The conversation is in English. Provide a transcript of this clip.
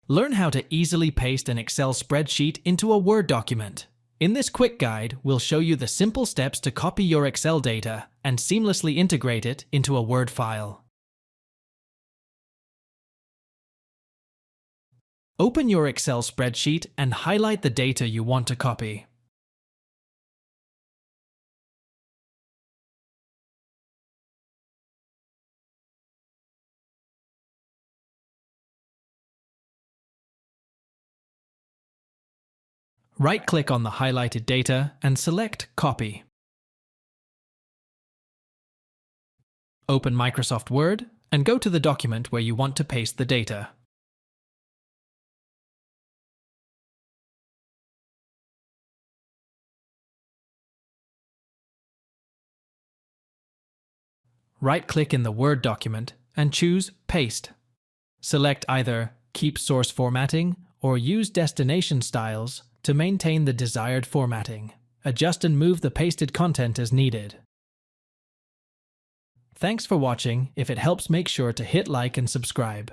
Learn how to easily paste an Excel spreadsheet into a Word document. In this quick guide, we'll show you the simple steps to copy your Excel data and seamlessly integrate it into a Word file. Open your Excel spreadsheet and highlight the data you want to copy. Right-click on the highlighted data and select Copy. Open Microsoft Word and go to the document where you want to paste the data. Right-click in the Word document and choose Paste. Select either Keep Source Formatting or Use Destination Styles to maintain the desired formatting. Adjust and move the pasted content as needed. Thanks for watching. If it helps, make sure to hit like and subscribe.